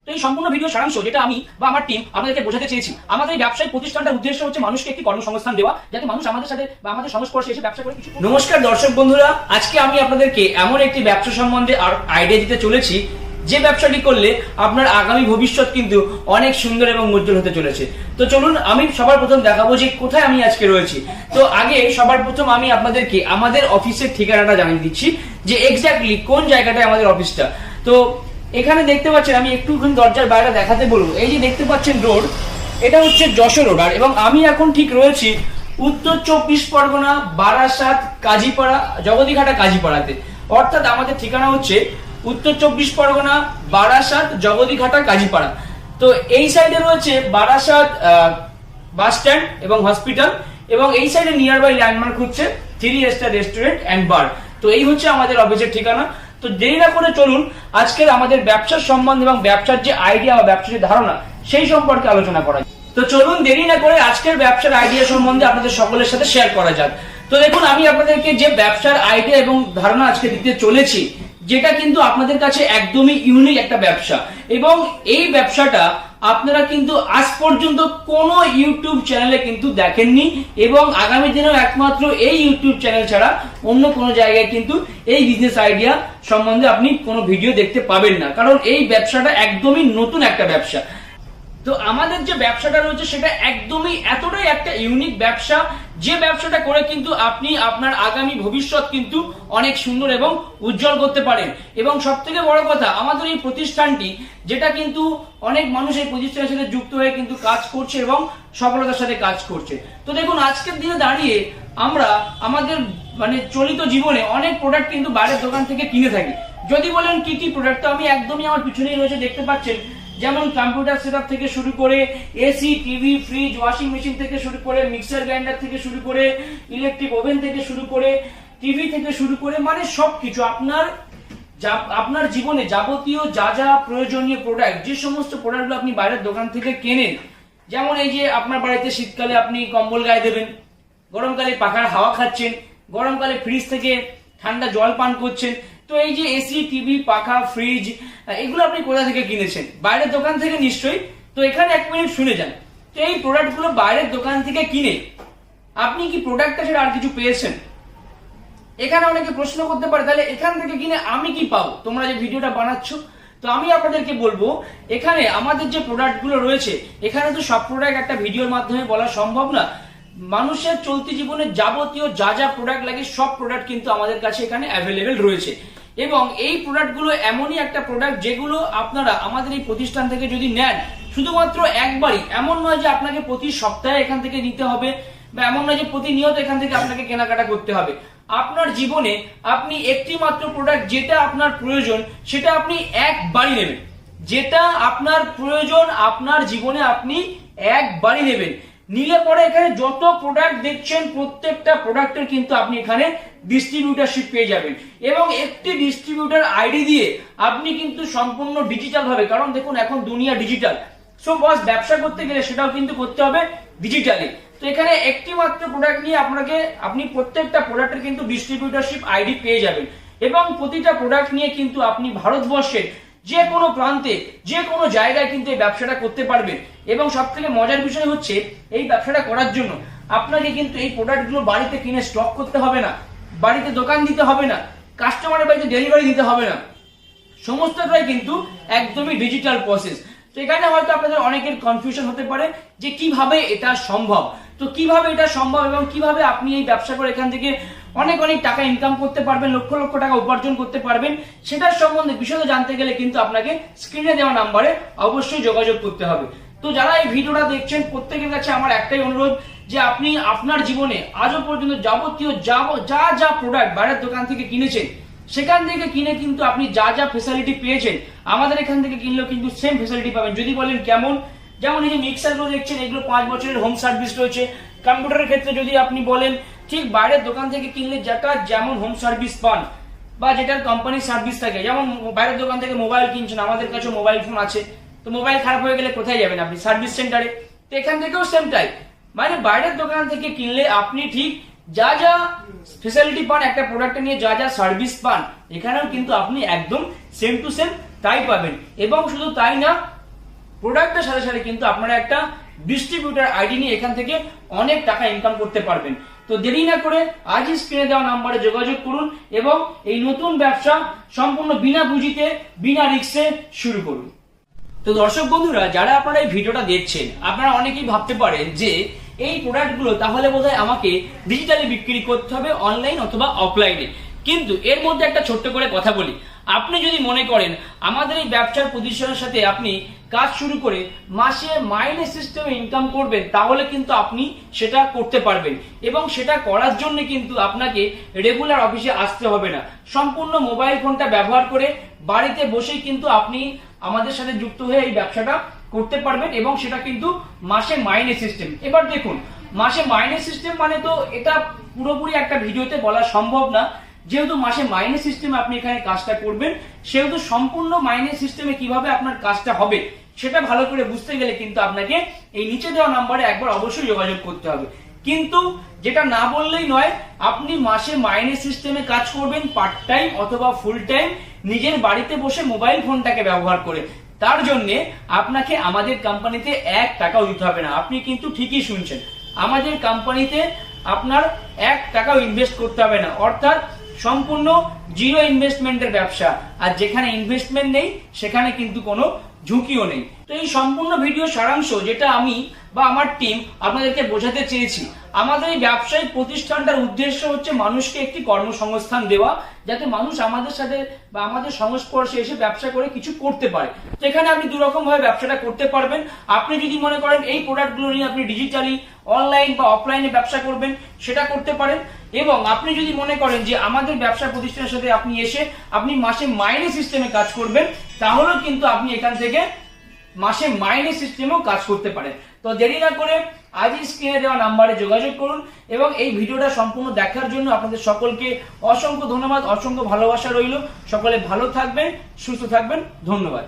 তো এই সম্পূর্ণ ভিডিও সারাংশ যেটা আমি বা আমার টিম আপনাদেরকে বোঝাতে চেয়েছি, আমাদের এই ব্যবসায়িক প্রতিষ্ঠানটার উদ্দেশ্য হচ্ছে মানুষকে একটি কর্মসংস্থান দেওয়া, যাতে মানুষ আমাদের সাথে বা আমাদের সংস্পর্শে এসে ব্যবসা করে কিছু। নমস্কার দর্শক বন্ধুরা, আজকে আমি আপনাদেরকে এমন একটি ব্যবসা সম্বন্ধে আর আইডিয়া দিতে চলেছি যে ব্যবসাটি করলে আপনার আগামী ভবিষ্যৎ কিন্তু অনেক সুন্দর এবং উজ্জ্বল হতে চলেছে। তো চলুন আমি সবার প্রথম দেখাবো যে কোথায় আমি আজকে রয়েছি। তো আগে সবার প্রথম আমি আপনাদেরকে আমাদের অফিসের ঠিকানাটা জানিয়ে দিচ্ছি যে এক্স্যাক্টলি কোন জায়গাটায় আমাদের অফিসটা। তো এখানে দেখতে পাচ্ছেন, আমি একটুখানি দরজার বাইরে দেখাতে বলবো, এই যে দেখতে পাচ্ছেন রোড, এটা হচ্ছে যশোর রোড। আর এবং আমি এখন ঠিক রয়েছি উত্তর 24 পরগনা, বারাসাত, কাজীপাড়া, জগদীঘাটা কাজীপাড়াতে। অর্থাৎ আমাদের ঠিকানা হচ্ছে উত্তর 24 পরগনা, বারাসাত, জগদীঘাটা, কাজীপাড়া। তো এই সাইডে রয়েছে বারাসাত বাস স্ট্যান্ড এবং হসপিটাল, এবং এই সাইডে নিয়ার বাই ল্যান্ডমার্ক হচ্ছে 3 স্টার রেস্টুরেন্ট অ্যান্ড বার। তো এই হচ্ছে আমাদের অফিসের ঠিকানা। তো দেরি না করে চলুন আজকের আমাদের ব্যবসার সম্বন্ধে এবং ব্যবসার যে আইডিয়া বা ব্যবসার যে ধারণা সেই সম্পর্কে আলোচনা করা। তো চলুন দেরি না করে আজকের ব্যবসার আইডিয়া সম্বন্ধে আপনাদের সকলের সাথে শেয়ার করা যাক। তো দেখুন, আমি আপনাদেরকে যে ব্যবসার আইডিয়া এবং ধারণা আজকে দিতে চলেছি, যেটা কিন্তু আপনাদের কাছে একদমই ইউনিক একটা ব্যবসা, এবং এই ব্যবসাটা আপনারা কিন্তু আজ পর্যন্ত কোনো ইউটিউব চ্যানেলে কিন্তু দেখেননি, এবং আগামী দিনেও একমাত্র এই ইউটিউব চ্যানেল ছাড়া অন্য কোনো জায়গায় কিন্তু এই বিজনেস আইডিয়া সম্বন্ধে আপনি কোনো ভিডিও দেখতে পাবেন না, কারণ এই ব্যবসাটা একদমই নতুন একটা ব্যবসা। তো আমাদের যে ব্যবসাটা রয়েছে সেটা একদমই এতটাই একটা ইউনিক ব্যবসা, যে ব্যবসাটা করে কিন্তু আপনি আপনার আগামী ভবিষ্যৎ কিন্তু অনেক সুন্দর এবং উজ্জ্বল করতে পারেন। এবং সব থেকে বড় কথা, আমাদের এই প্রতিষ্ঠানটি, যেটা কিন্তু অনেক মানুষ এই প্রতিষ্ঠানের সাথে যুক্ত হয়ে কিন্তু কাজ করছে এবং সফলতার সাথে কাজ করছে। তো দেখুন, আজকের দিনে দাঁড়িয়ে আমরা আমাদের চলিত জীবনে অনেক প্রোডাক্ট কিন্তু বাইরের দোকান থেকে কিনে থাকি। যদি বলেন কি কি প্রোডাক্ট, তো আমি একদমই আমার পিছনেই রয়েছে, দেখতে পাচ্ছেন, যেমন কম্পিউটার সেটআপ থেকে শুরু করে AC, TV, fridge, washing machine থেকে শুরু করে মিক্সার গ্রাইন্ডার থেকে শুরু করে ইলেকট্রিক ওভেন থেকে শুরু করে টিভি থেকে শুরু করে সবকিছু আপনার জীবনে যাবতীয় যা যা প্রয়োজনীয় প্রোডাক্ট, যে সমস্ত প্রোডাক্টগুলো আপনি বাইরের দোকান থেকে কেনেন, যেমন এই যে আপনার বাড়িতে শীতকালে আপনি কম্বল গায়ে দেবেন, গরমকালে পাখার হাওয়া খাচ্ছেন, গরমকালে ফ্রিজ থেকে ঠান্ডা জল পান করছেন। তো এই যে এসি, টিভি, পাখা, ফ্রিজ, এগুলো আপনি কোথা থেকে কিনেছেন? বাইরের দোকান থেকে নিশ্চয়ই। তো এখানে 1 মিনিট শুনে যান। তো এই প্রোডাক্টগুলো বাইরের দোকান থেকে কিনে আপনি কি প্রোডাক্টটা ছাড়া আর কিছু পেয়েছেন? এখানে অনেকে প্রশ্ন করতে পারে, তাহলে এখান থেকে কিনে আমি কি পাবো? তোমরা যে ভিডিওটা বানাচ্ছ, তো আমি আপনাদেরকে বলবো, এখানে আমাদের যে প্রোডাক্টগুলো রয়েছে, এখানে তো সব প্রোডাক্ট একটা ভিডিওর মাধ্যমে বলা সম্ভব না। মানুষের চলতি জীবনে যাবতীয় যা যা প্রোডাক্ট লাগে সব প্রোডাক্ট কিন্তু আমাদের কাছে এখানে অ্যাভেলেবেল রয়েছে। এবং এই প্রোডাক্টগুলো এমনই একটা প্রোডাক্ট যেগুলো আপনারা আমাদের এই প্রতিষ্ঠান থেকে যদি নেন, শুধুমাত্র একবারই, এমন নয় যে আপনাকে প্রতি সপ্তাহে এখান থেকে নিতে হবে, বা এমন নয় যে প্রতিনিয়ত এখান থেকে আপনাকে কেনাকাটা করতে হবে। আপনার জীবনে আপনি একটি মাত্র প্রোডাক্ট যেটা আপনার প্রয়োজন সেটা আপনি একবারই নেবেন। যেটা আপনার প্রয়োজন আপনার জীবনে আপনি একবারই নেবেন। নিলে পরে এখানে যত প্রোডাক্ট দেখছেন প্রত্যেকটা প্রোডাক্টের কিন্তু আপনি এখানে ডিস্ট্রিবিউটারশিপ পেয়ে যাবেন, এবং একটি ডিস্ট্রিবিউটার আইডি দিয়ে আপনি কিন্তু সম্পূর্ণ ডিজিটাল ভাবে, কারণ দেখুন এখন দুনিয়া ডিজিটাল, সো বস ব্যবসা করতে গেলে সেটাও কিন্তু করতে হবে ডিজিটালি। তো এখানে একটি মাত্র প্রোডাক্ট নিয়ে আপনি প্রত্যেকটা প্রোডাক্টের কিন্তু ডিস্ট্রিবিউটারশিপ আইডি পেয়ে যাবেন, এবং প্রতিটা প্রোডাক্ট নিয়ে কিন্তু আপনি ভারতবর্ষের যে কোনো প্রান্তে যে কোনো জায়গায় কিন্তু এই ব্যবসাটা করতে পারবেন। এবং সব থেকে মজার বিষয় হচ্ছে, এই ব্যবসাটা করার জন্য আপনাকে কিন্তু এই প্রোডাক্টগুলো বাড়িতে কিনে স্টক করতে হবে না, বাড়িতে দোকান দিতে হবে না, কাস্টমারের বাড়িতে ডেলিভারি দিতে হবে না, সমস্তটাই কিন্তু একদমই ডিজিটাল প্রসেস। তো এখানে হয়তো আপনাদের অনেকের কনফিউশন হতে পারে যে কিভাবে এটা সম্ভব। তো কিভাবে এটা সম্ভব এবং কিভাবে আপনি এই ব্যবসা করে এখান থেকে অনেক অনেক টাকা ইনকাম করতে পারবেন, লক্ষ লক্ষ টাকা উপার্জন করতে পারবেন, সেটার সম্বন্ধে বিশদ জানতে গেলে কিন্তু আপনাকে স্ক্রিনে দেওয়া নাম্বারে অবশ্যই যোগাযোগ করতে হবে। তো যারা এই ভিডিওটা দেখছেন প্রত্যেকের কাছে আমার একটাই অনুরোধ, যে আপনি আপনার জীবনে আজও পর্যন্ত যাবতীয় যা যা প্রোডাক্ট বাইরের দোকান থেকে কিনেছেন, সেখান থেকে কিনে কিন্তু আপনি যা যা ফেসিলিটি পেয়েছেন আমাদের এখান থেকে কিনলেও কিন্তু সেম ফেসিলিটি পাবেন। যদি বলেন কেমন, যেমন এই যে মিক্সারগুলো দেখছেন, এগুলো 5 বছরের হোম সার্ভিস রয়েছে। কম্পিউটারের ক্ষেত্রে যদি আপনি বলেন, ঠিক বাইরের দোকান থেকে কিনলে যেটা যেমন হোম সার্ভিস পান বা যেটার কোম্পানির সার্ভিস থাকে, যেমন বাইরের দোকান থেকে মোবাইল কিনছেন, আমাদের কাছে মোবাইল ফোন আছে, তো মোবাইল খারাপ হয়ে গেলে কোথায় যাবেন আপনি? সার্ভিস সেন্টারে। তো এখান থেকেও সেম টাইপ, বাইরের দোকান থেকে কিনলে আপনি ঠিক যা যা ফেসিলিটি পান, একটা প্রোডাক্ট নিয়ে যা যা সার্ভিস পান, এখানেও কিন্তু আপনি একদম সেম টু সেম তাই পাবেন। এবং শুধু তাই না, প্রোডাক্টের সাথে সাথে কিন্তু আপনারা একটা ডিস্ট্রিবিউটার আইডি নিয়ে এখান থেকে অনেক টাকা ইনকাম করতে পারবেন। তো দেরি না করে আজই স্ক্রিনে দেওয়া নাম্বারে যোগাযোগ করুন এবং এই নতুন ব্যবসা সম্পূর্ণ বিনা পুঁজিতে বিনা রিস্কে শুরু করুন। তো দর্শক বন্ধুরা, যারা আপনারা এই ভিডিওটা দেখছেন, আপনারা অনেকেই ভাবতে পারেন যে এই প্রোডাক্টগুলো তাহলে বোধহয় আমাকে ডিজিটালি বিক্রি করতে হবে, অনলাইন অথবা অফলাইনে। কিন্তু এর মধ্যে একটা ছোট্ট করে কথা বলি, আপনি যদি মনে করেন আমাদের এই ব্যবসার প্রতিষ্ঠানের সাথে আপনি কাজ শুরু করে মাসে মাইনে সিস্টেমে ইনকাম করবেন, তাহলে কিন্তু আপনি সেটা করতে পারবেন এবং সেটা করার জন্য কিন্তু আপনাকে রেগুলার অফিসে আসতে হবে না। সম্পূর্ণ মোবাইল ফোনটা ব্যবহার করে বাড়িতে বসেই কিন্তু আপনি আমাদের সাথে যুক্ত হয়ে এই ব্যবসাটা করতে পারবেন এবং সেটা কিন্তু মাসে মাইনে সিস্টেম। এবার দেখুন, মাসে মাইনে সিস্টেম মানে তো এটা পুরোপুরি একটা ভিডিওতে বলা সম্ভব না। যেহেতু মাসে মাইনে সিস্টেমে আপনি এখানে কাজটা করবেন, সেহেতু সম্পূর্ণ মাইনে সিস্টেমে কিভাবে আপনার কাজটা হবে সেটা ভালো করে বুঝতে গেলে কিন্তু আপনাকে এই নিচে দেওয়া নাম্বারে একবার অবশ্যই যোগাযোগ করতে হবে। কিন্তু যেটা না বললেই নয়, আপনি মাসে মাইনে সিস্টেমে কাজ করবেন পার্ট টাইম অথবা ফুল টাইম, নিজের বাড়িতে বসে মোবাইল ফোনটাকে ব্যবহার করে। তার জন্য আপনাকে আমাদের কোম্পানিতে 1 টাকাও দিতে হবে না। আপনি কিন্তু ঠিকই শুনছেন, আমাদের কোম্পানিতে আপনার 1 টাকাও ইনভেস্ট করতে হবে না, অর্থাৎ সম্পূর্ণ জিরো ইনভেস্টমেন্টের ব্যবসা। আর যেখানে ইনভেস্টমেন্ট নেই সেখানে কিন্তু কোনো ঝুঁকিও নেই। তো এই সম্পূর্ণ ভিডিও সারাংশ যেটা আমি বা আমার টিম আপনাদেরকে বোঝাতে চেয়েছি, আমাদের এই ব্যবসায়িক প্রতিষ্ঠানটার উদ্দেশ্য হচ্ছে মানুষকে একটি কর্মসংস্থান দেওয়া, যাতে মানুষ আমাদের সাথে বা আমাদের সংস্পর্শে এসে ব্যবসা করে কিছু করতে পারে। তো এখানে আপনি দুরকম ভাবে ব্যবসাটা করতে পারবেন। আপনি যদি মনে করেন এই প্রোডাক্টগুলো নিয়ে আপনি ডিজিটালি অনলাইন বা অফলাইনে ব্যবসা করবেন, সেটা করতে পারেন। এবং আপনি যদি মনে করেন যে আমাদের ব্যবসা প্রতিষ্ঠানের সাথে আপনি এসে আপনি মাসে মাইনে সিস্টেমে কাজ করবেন, তাহলেও কিন্তু আপনি এখান থেকে মাসে মাইনে সিস্টেমেও কাজ করতে পারেন। তো দেরি না করে আজই স্ক্রিনে দেওয়া নাম্বারে যোগাযোগ করুন এবং এই ভিডিওটা সম্পূর্ণ দেখার জন্য আপনাদের সকলকে অসংখ্য ধন্যবাদ, অসংখ্য ভালোবাসা রইল। সকলে ভালো থাকবেন, সুস্থ থাকবেন, ধন্যবাদ।